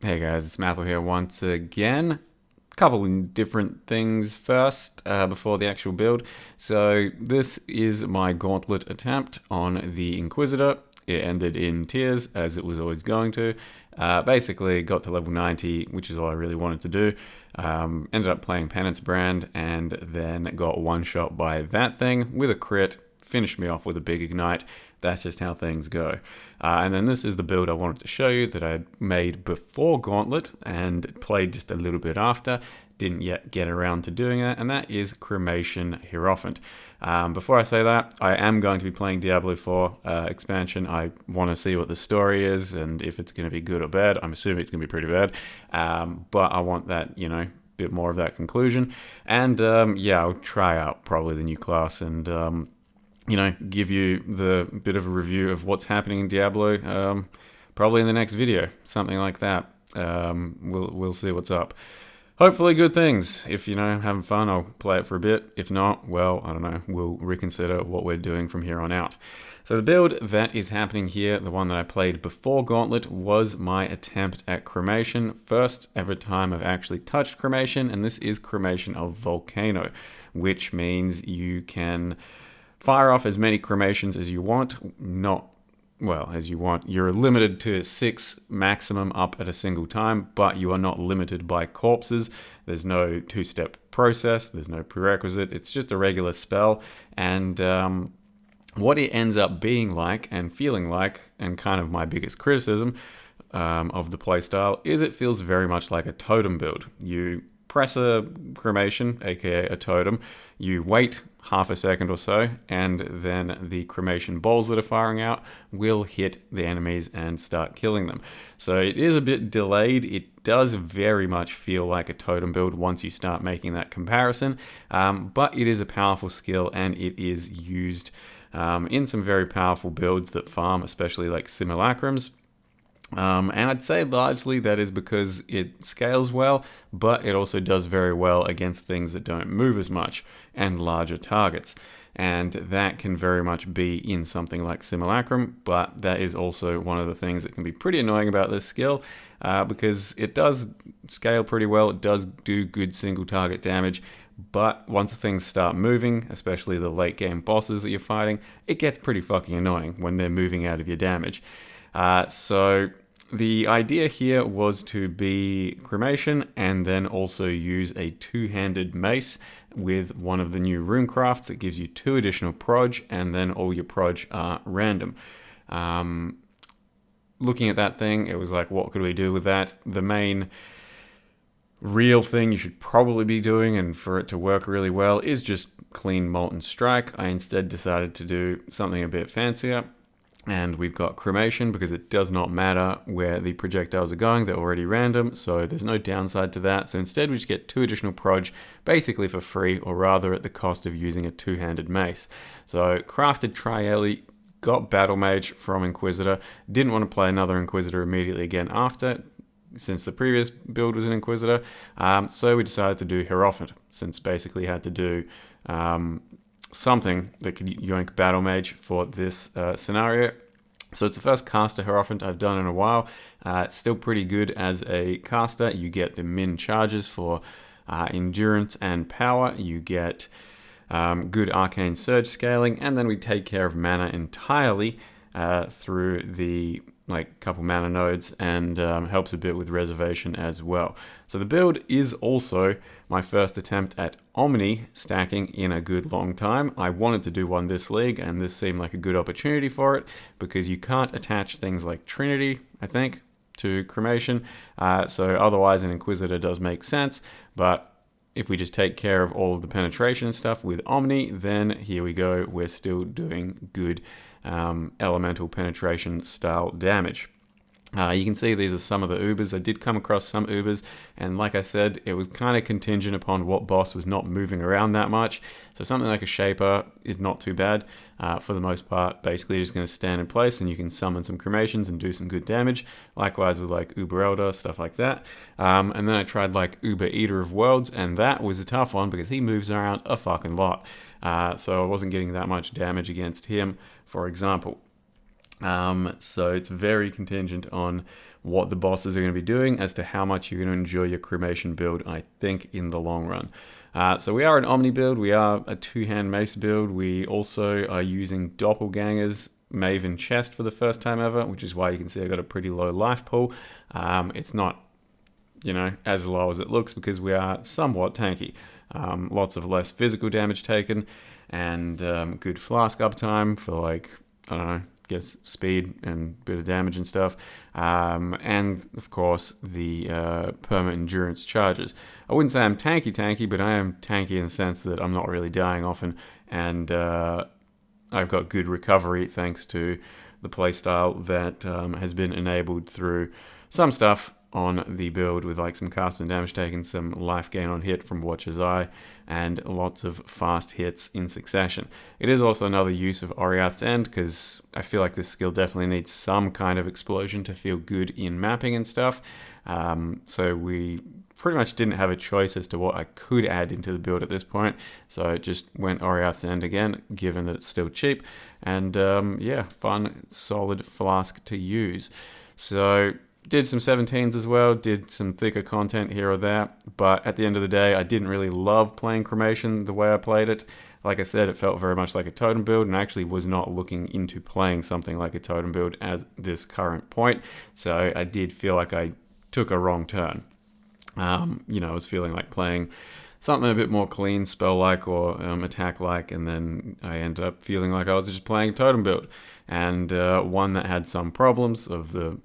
Hey guys, it's Mathel here once again. Couple of different things first before the actual build. So this is my Gauntlet attempt on the Inquisitor. It ended in tears, as it was always going to. Basically got to level 90, which is all I really wanted to do. Ended up playing Penance Brand and then got one shot by that thing with a crit. Finished me off with a big ignite. That's just how things go. And then this is the build I wanted to show you that I made before Gauntlet and played just a little bit after. Didn't yet get around to doing that, and that is Cremation Hierophant. Before I say that, I am going to be playing Diablo 4 expansion. I want to see what the story is and if it's going to be good or bad. I'm assuming it's going to be pretty bad, but I want that, bit more of that conclusion. And yeah, I'll try out probably the new class and give you the bit of a review of what's happening in Diablo, probably in the next video, something like that. We'll see what's up. Hopefully good things. If, having fun, I'll play it for a bit. If not, well, I don't know, we'll reconsider what we're doing from here on out. So the build that is happening here, the one that I played before Gauntlet, was my attempt at Cremation. First ever time I've actually touched Cremation, and this is Cremation of Volcano, which means you can fire off as many cremations as you want, as you want. You're limited to 6 maximum up at a single time, but you are not limited by corpses. There's no two-step process, there's no prerequisite, it's just a regular spell. And what it ends up being like and feeling like, and kind of my biggest criticism of the playstyle, is it feels very much like a totem build. You press a cremation, aka a totem, you wait half a second or so, and then the cremation balls that are firing out will hit the enemies and start killing them. So it is a bit delayed. It does very much feel like a totem build once you start making that comparison, but it is a powerful skill and it is used in some very powerful builds that farm, especially like simulacrums. And I'd say largely that is because it scales well, but it also does very well against things that don't move as much and larger targets. And that can very much be in something like Simulacrum, but that is also one of the things that can be pretty annoying about this skill, because it does scale pretty well, it does do good single target damage, but once things start moving, especially the late game bosses that you're fighting, it gets pretty fucking annoying when they're moving out of your damage. So the idea here was to be Cremation and then also use a two-handed mace with one of the new rune crafts that gives you 2 additional proj, and then all your proj are random. Looking at that thing, it was like, what could we do with that? The main real thing you should probably be doing, and for it to work really well, is just clean Molten Strike. I instead decided to do something a bit fancier. And we've got Cremation because it does not matter where the projectiles are going, they're already random, so there's no downside to that. So instead we just get 2 additional proj, basically for free, or rather at the cost of using a two-handed mace. So crafted Trieli, got Battle Mage from Inquisitor, didn't want to play another Inquisitor immediately again after, since the previous build was an Inquisitor, so we decided to do Hierophant, since basically had to do something that could yoink Battle Mage for this scenario. So it's the first caster Hierophant I've done in a while. It's still pretty good as a caster. You get the min charges for endurance and power. You get good arcane surge scaling, and then we take care of mana entirely through the couple mana nodes, and helps a bit with reservation as well. So the build is also my first attempt at Omni stacking in a good long time. I wanted to do one this league, and this seemed like a good opportunity for it, because you can't attach things like Trinity, I think, to Cremation. So otherwise an Inquisitor does make sense, but if we just take care of all of the penetration stuff with Omni, then here we go, we're still doing good elemental penetration style damage. You can see these are some of the Ubers. I did come across some Ubers, and like I said, it was kind of contingent upon what boss was not moving around that much. So something like a Shaper is not too bad for the most part. Basically just going to stand in place and you can summon some Cremations and do some good damage. Likewise with like Uber Elder, stuff like that. And then I tried like Uber Eater of Worlds, and that was a tough one because he moves around a fucking lot. So I wasn't getting that much damage against him, for example. So it's very contingent on what the bosses are going to be doing as to how much you're going to enjoy your Cremation build, I think, in the long run. So we are an Omni build, we are a two-hand mace build, we also are using Doppelgangers, Maven Chest for the first time ever, which is why you can see I got a pretty low life pool. It's not, as low as it looks because we are somewhat tanky. Lots of less physical damage taken, and good flask uptime for like, I don't know, gets speed and bit of damage and stuff. And of course the permanent endurance charges. I wouldn't say I'm tanky, but I am tanky in the sense that I'm not really dying often, and I've got good recovery thanks to the playstyle that has been enabled through some stuff on the build with like some cast and damage taken, some life gain on hit from Watcher's Eye, and lots of fast hits in succession. It is also another use of Oriath's End because I feel like this skill definitely needs some kind of explosion to feel good in mapping and stuff. So we pretty much didn't have a choice as to what I could add into the build at this point, so I just went Oriath's End again, given that it's still cheap, and yeah, fun, solid flask to use. So did some 17s as well, did some thicker content here or there, but at the end of the day, I didn't really love playing Cremation the way I played it. Like I said, it felt very much like a totem build, and I actually was not looking into playing something like a totem build at this current point, so I did feel like I took a wrong turn. I was feeling like playing something a bit more clean, spell-like or attack-like, and then I ended up feeling like I was just playing a totem build, and one that had some problems of the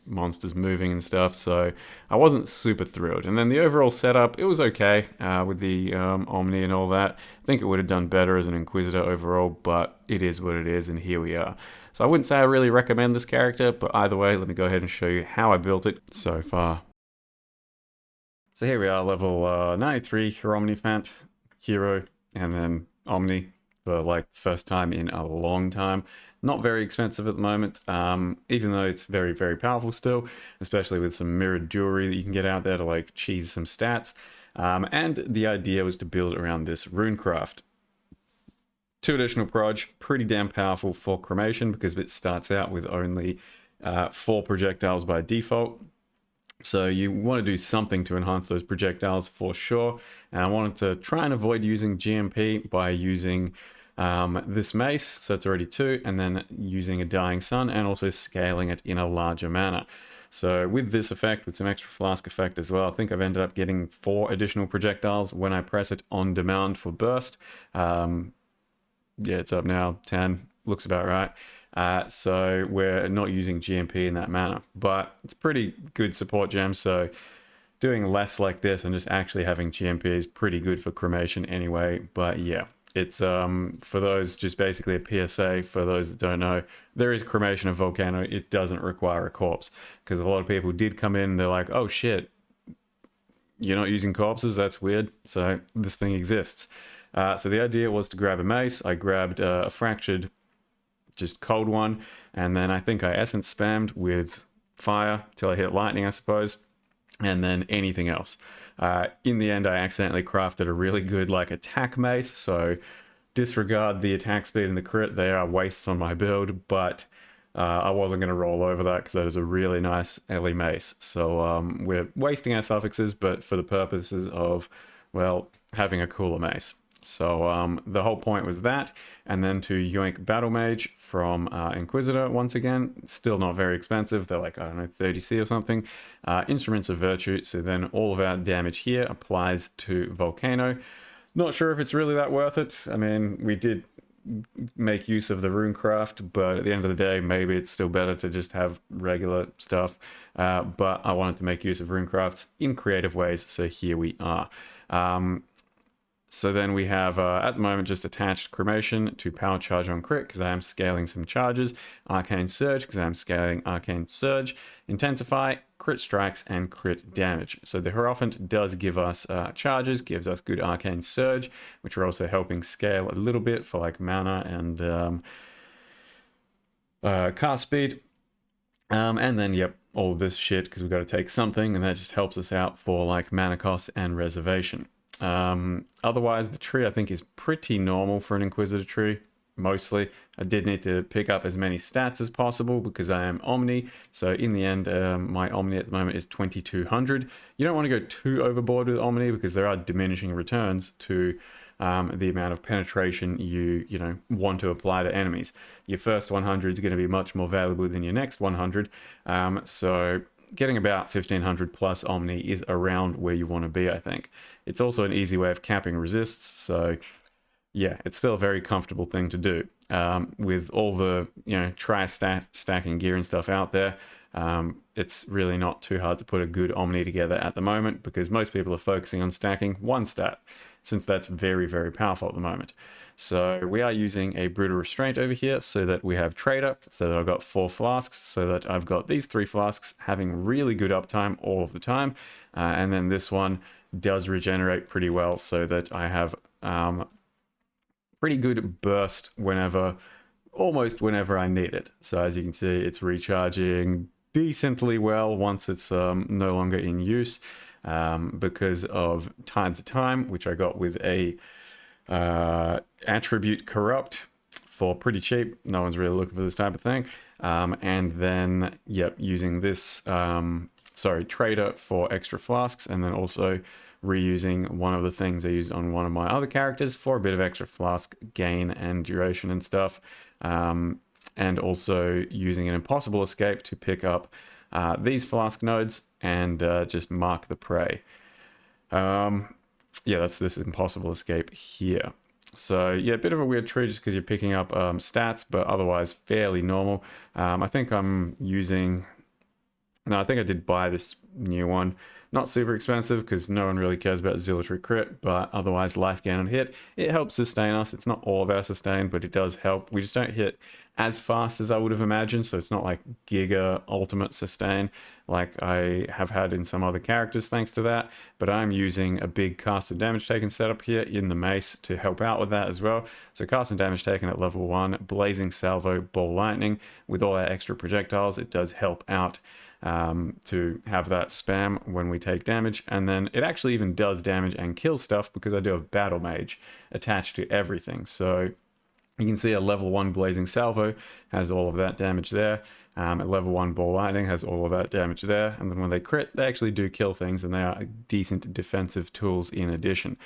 monsters moving and stuff, so I wasn't super thrilled. And then the overall setup, it was okay with the Omni and all that. I think it would have done better as an Inquisitor overall, but it is what it is, and here we are. So I wouldn't say I really recommend this character, but either way, let me go ahead and show you how I built it so far. So here we are, level 93, Hierophant, Hero, and then Omni for like first time in a long time. Not very expensive at the moment, even though it's very, very powerful still, especially with some mirrored jewelry that you can get out there to like cheese some stats. And the idea was to build around this runecraft. 2 additional proj, pretty damn powerful for Cremation because it starts out with only 4 projectiles by default. So you want to do something to enhance those projectiles for sure. And I wanted to try and avoid using GMP by using this mace, so it's already 2, and then using a Dying Sun and also scaling it in a larger manner. So with this effect, with some extra flask effect as well, I think I've ended up getting 4 additional projectiles when I press it on demand for burst. Yeah, it's up now, 10, looks about right. So we're not using GMP in that manner, but it's pretty good support gem, so doing less like this and just actually having GMP is pretty good for Cremation anyway. But yeah, it's for those, just basically a PSA for those that don't know, there is Cremation of Volcano. It doesn't require a corpse, because a lot of people did come in, they're like, oh shit, you're not using corpses, that's weird. So this thing exists. So the idea was to grab a mace. I grabbed a fractured, just cold one, and then I think I essence spammed with fire till I hit lightning, I suppose, and then anything else. In the end, I accidentally crafted a really good like attack mace, so disregard the attack speed and the crit, they are wastes on my build, but I wasn't going to roll over that because that is a really nice Ellie mace. So we're wasting our suffixes, but for the purposes of, well, having a cooler mace. So the whole point was that, and then to yoink Battle Mage from Inquisitor once again. Still not very expensive, they're like, I don't know, 30C or something. Instruments of Virtue, so then all of our damage here applies to Volcano. Not sure if it's really that worth it. I mean, we did make use of the runecraft, but at the end of the day, maybe it's still better to just have regular stuff. But I wanted to make use of runecrafts in creative ways, so here we are. So then we have, at the moment, just attached Cremation to Power Charge on Crit, because I am scaling some charges. Arcane Surge, because I am scaling Arcane Surge. Intensify, Crit Strikes, and Crit Damage. So the Hierophant does give us charges, gives us good Arcane Surge, which we're also helping scale a little bit for like mana and cast speed. And then, yep, all of this shit, because we've got to take something, and that just helps us out for like mana cost and reservation. Otherwise, the tree I think is pretty normal for an Inquisitor tree, mostly. I did need to pick up as many stats as possible because I am Omni. So in the end, my Omni at the moment is 2200. You don't want to go too overboard with Omni because there are diminishing returns to the amount of penetration you want to apply to enemies. Your first 100 is going to be much more valuable than your next 100. So getting about 1500 plus Omni is around where you want to be, I think. It's also an easy way of capping resists, so yeah, it's still a very comfortable thing to do. With all the stacking gear and stuff out there, it's really not too hard to put a good Omni together at the moment because most people are focusing on stacking one stat, since that's very, very powerful at the moment. So we are using a Brutal Restraint over here so that we have Trader, so that I've got 4 Flasks, so that I've got these 3 Flasks having really good uptime all of the time. And then this one does regenerate pretty well so that I have pretty good burst almost whenever I need it. So as you can see, it's recharging decently well once it's no longer in use because of Tides of Time, which I got with a attribute corrupt for pretty cheap. No one's really looking for this type of thing. And then, yep, using this, Trader for extra flasks, and then also reusing one of the things I used on one of my other characters for a bit of extra flask gain and duration and stuff. And also using an impossible escape to pick up these flask nodes and just mark the prey. Yeah, that's this impossible escape here. So yeah, a bit of a weird tree just because you're picking up stats, but otherwise fairly normal. I think I'm using... No, I think I did buy this new one. Not super expensive because no one really cares about Zealotry crit, but otherwise life gain on hit. It helps sustain us. It's not all of our sustain, but it does help. We just don't hit as fast as I would have imagined, so it's not like Giga ultimate sustain like I have had in some other characters thanks to that, but I'm using a big cast and damage taken setup here in the mace to help out with that as well. So cast and damage taken at level 1, Blazing Salvo, Ball Lightning. With all our extra projectiles, it does help out to have that spam when we take damage, and then it actually even does damage and kill stuff because I do have Battle Mage attached to everything. So you can see a level 1 Blazing Salvo has all of that damage there. At level 1 Ball Lightning has all of that damage there, and then when they crit, they actually do kill things, and they are decent defensive tools in addition.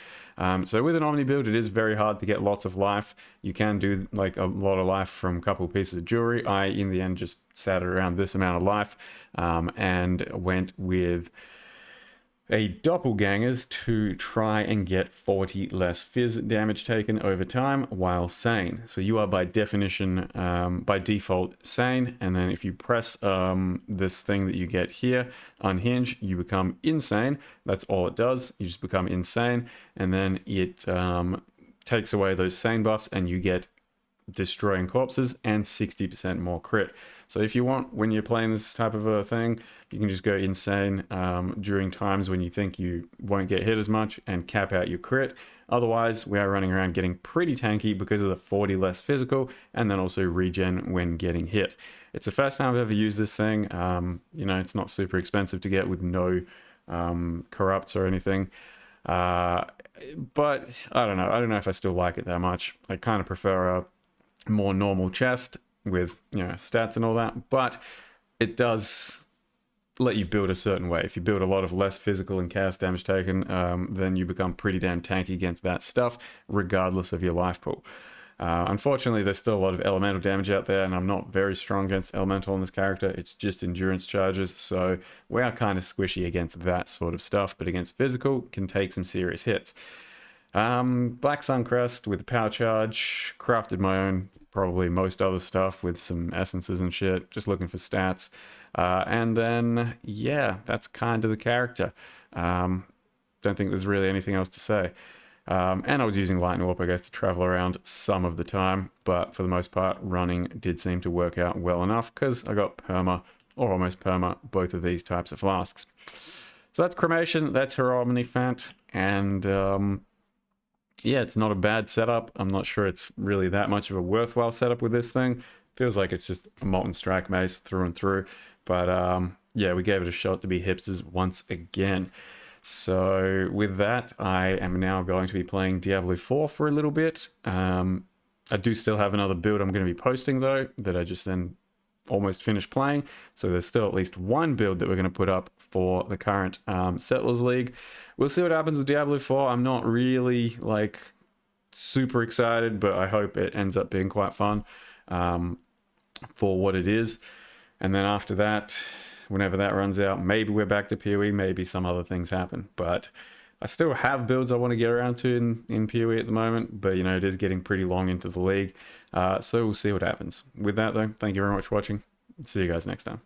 So with an Omni build, it is very hard to get lots of life. You can do like a lot of life from a couple pieces of jewelry. I, in the end, just sat around this amount of life and went with a doppelgangers to try and get 40 less fizz damage taken over time while sane. So you are by definition, by default, sane, and then if you press this thing that you get here, unhinge, you become insane. That's all it does. You just become insane, and then it takes away those sane buffs, and you get destroying corpses and 60% more crit. So if you want, when you're playing this type of a thing, you can just go insane during times when you think you won't get hit as much and cap out your crit. Otherwise, we are running around getting pretty tanky because of the 40 less physical and then also regen when getting hit. It's the first time I've ever used this thing. It's not super expensive to get with no corrupts or anything. But I don't know. I don't know if I still like it that much. I kind of prefer a more normal chest with stats and all that, but it does let you build a certain way. If you build a lot of less physical and chaos damage taken, then you become pretty damn tanky against that stuff, regardless of your life pool. Unfortunately, there's still a lot of elemental damage out there, and I'm not very strong against elemental on this character. It's just endurance charges, so we are kind of squishy against that sort of stuff, but against physical, can take some serious hits. Black Suncrest with a power charge, crafted my own, probably most other stuff with some essences and shit, just looking for stats. And then, yeah, that's kind of the character. Don't think there's really anything else to say. And I was using Lightning Warp, I guess, to travel around some of the time, but for the most part, running did seem to work out well enough because I got perma, or almost perma, both of these types of flasks. So that's Cremation, that's Hierophant, and yeah, it's not a bad setup. I'm not sure it's really that much of a worthwhile setup with this thing. Feels like it's just a Molten Strike mace through and through. But yeah, we gave it a shot to be hipsters once again. So with that, I am now going to be playing Diablo 4 for a little bit. I do still have another build I'm going to be posting though, that I just then almost finished playing. So there's still at least one build that we're going to put up for the current Settlers League. We'll see what happens with Diablo 4. I'm not really like super excited, but I hope it ends up being quite fun for what it is. And then after that, whenever that runs out, maybe we're back to PoE, maybe some other things happen. But I still have builds I want to get around to in PoE at the moment, but you know, it is getting pretty long into the league. So we'll see what happens. With that though, thank you very much for watching. See you guys next time.